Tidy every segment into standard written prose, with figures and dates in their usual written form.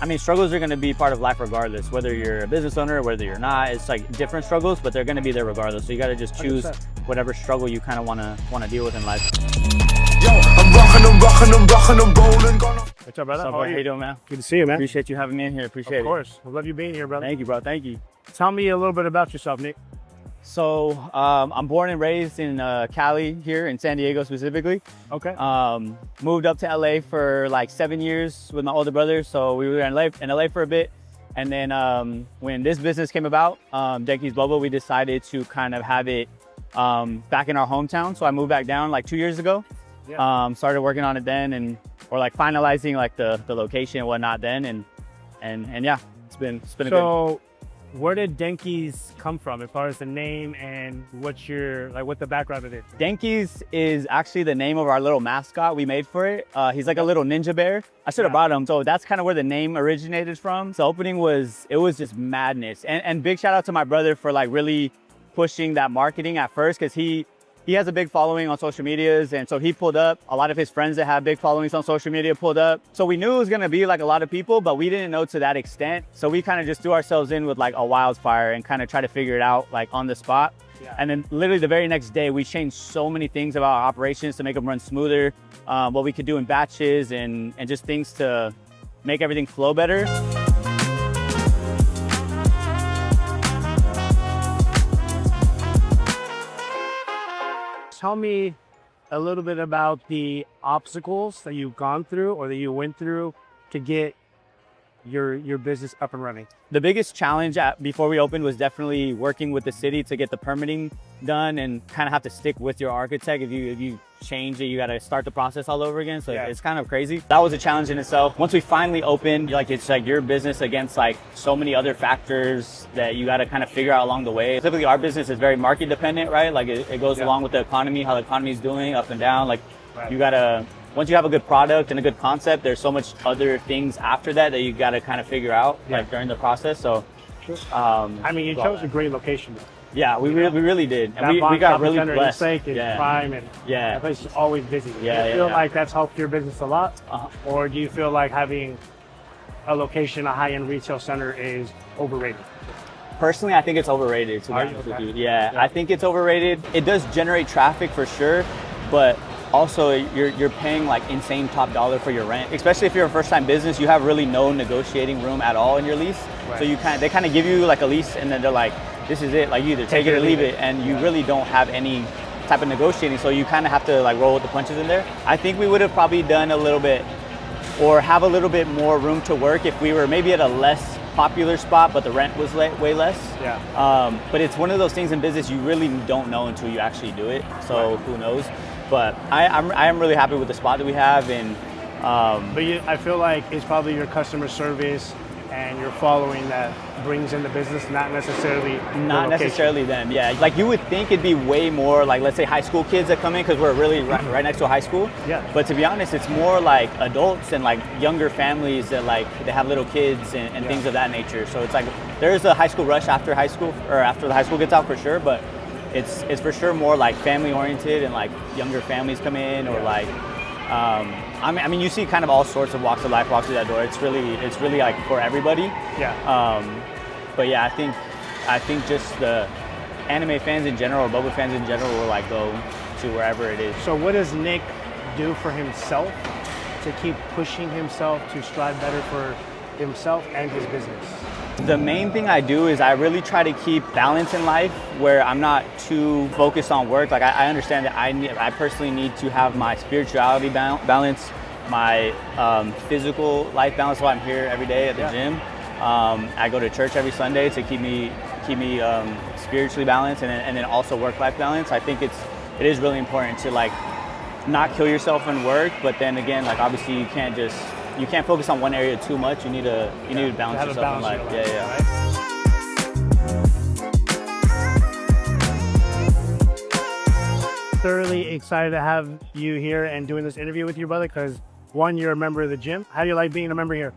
I mean, struggles are going to be part of life regardless, whether you're a business owner or whether you're not. It's like different struggles, but they're going to be there regardless. So you got to just choose 100%. whatever struggle you kind of want to deal with in life. Yo, I'm rolling. What's up, brother? How you doing, man? Good to see you, man. Appreciate you having me in here. Appreciate it. Of course. I love you being here, brother. Thank you, bro. Thank you. Tell me a little bit about yourself, Nick. So I'm born and raised in Cali here in San Diego specifically. Okay. Moved up to LA for like 7 years with my older brother. So we were in LA for a bit. And then when this business came about, Denki's Boba, we decided to kind of have it back in our hometown. So I moved back down like 2 years ago. Yeah. Started working on it then or like finalizing like the location and whatnot then. And yeah, it's been a good. So where did Denki's come from as far as the name and what the background of it is? Denki's is actually the name of our little mascot we made for it. He's like a little ninja bear. I should have brought him. So that's kind of where the name originated from. So opening was just madness. And big shout out to my brother for like really pushing that marketing at first, because he has a big following on social medias. And so he pulled up. A lot of his friends that have big followings on social media pulled up. So we knew it was going to be like a lot of people, but we didn't know to that extent. So we kind of just threw ourselves in with like a wildfire and kind of try to figure it out like on the spot. Yeah. And then literally the very next day, we changed so many things about our operations to make them run smoother, what we could do in batches and just things to make everything flow better. Tell me a little bit about the obstacles that you've gone through or that you went through to get your business up and running. The biggest challenge before we opened was definitely working with the city to get the permitting done, and kind of have to stick with your architect. If you change it, you got to start the process all over again. So it's kind of crazy. That was a challenge in itself. Once we finally opened, like it's like your business against like so many other factors that you got to kind of figure out along the way. Typically our business is very market dependent, right? Like it goes along with the economy, how the economy is doing up and down. Like you got to, once you have a good product and a good concept, there's so much other things after that you got to kind of figure out like during the process. So I mean, you chose a great location. Yeah, we really did, and we got really blessed. Prime and that place is always busy. Do you feel like that's helped your business a lot, or do you feel like having a location, a high-end retail center, is overrated? Personally, I think it's overrated. To be honest with you, I think it's overrated. It does generate traffic for sure, but also you're paying like insane top dollar for your rent. Especially if you're a first-time business, you have really no negotiating room at all in your lease. So they kind of give you like a lease, and then they're like, this is it, like you either take it or leave it, and you really don't have any type of negotiating, so you kind of have to like roll with the punches in there. I think we would have probably done a little bit, or have a little bit more room to work if we were maybe at a less popular spot, but the rent was way less. But it's one of those things in business you really don't know until you actually do it, so who knows. But I am really happy with the spot that we have, and I feel like it's probably your customer service and your following that brings in the business, not necessarily them. Yeah, like you would think it'd be way more like, let's say, high school kids that come in, because we're really right next to a high school. But to be honest, it's more like adults and like younger families that like they have little kids and things of that nature. So it's like there's a high school rush after high school, or after the high school gets out for sure, but it's for sure more like family oriented, and like younger families come in, or like I mean, you see kind of all sorts of walks of life walk through that door. It's really like for everybody. But yeah, I think just the anime fans in general, or Boba fans in general, will like go to wherever it is. So what does Nick do for himself to keep pushing himself to strive better for himself and his business? The main thing I do is I really try to keep balance in life, where I'm not too focused on work. Like I understand that I personally need to have my spirituality balance, my physical life balance while I'm here every day at the gym. I go to church every Sunday to keep me spiritually balanced, and then also work-life balance. I think it is really important to like not kill yourself in work, but then again, like obviously you can't focus on one area too much. You need to balance yourself in life. Thoroughly excited to have you here and doing this interview with your brother, because one, you're a member of the gym. How do you like being a member here?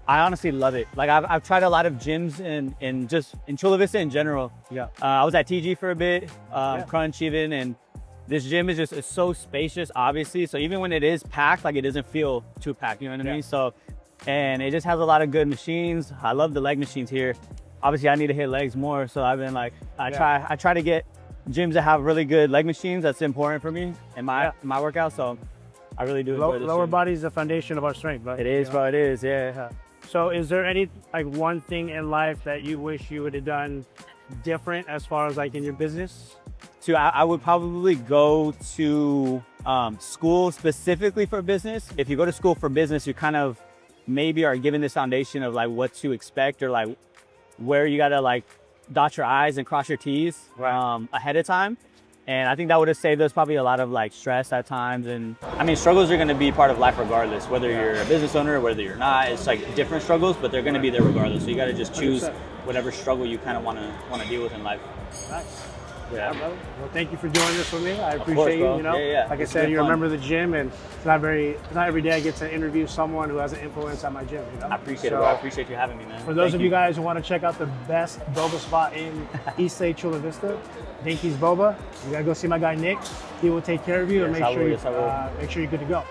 I honestly love it. Like I've tried a lot of gyms in Chula Vista in general. I was at TG for a bit, Crunch even, and this gym is it's so spacious, obviously. So even when it is packed, like it doesn't feel too packed, you know what I mean? So and it just has a lot of good machines. I love the leg machines here. Obviously, I need to hit legs more, so I've been like, I try to get gyms that have really good leg machines. That's important for me in my workout. So I really do enjoy this. Lower body is the foundation of our strength, but it is, bro. It is, yeah. So is there any like one thing in life that you wish you would have done different as far as like in your business? So I would probably go to school specifically for business. If you go to school for business, you kind of maybe are given this foundation of like what to expect or like where you gotta like dot your I's and cross your T's ahead of time. And I think that would have saved us probably a lot of like stress at times. And I mean, struggles are gonna be part of life regardless, whether you're a business owner or whether you're not. It's like different struggles, but they're gonna be there regardless. So you gotta just choose 100%. Whatever struggle you kind of wanna deal with in life. Nice. Yeah, brother. Well, thank you for doing this with me. I appreciate you. You know, like I said, you're a member of the gym, and it's not every day I get to interview someone who has an influence at my gym. You know? I appreciate it, bro. I appreciate you having me, man. For those of you guys who want to check out the best boba spot in East Lake Chula Vista, Denki's Boba, you gotta go see my guy Nick. He will take care of you and make sure you're good to go.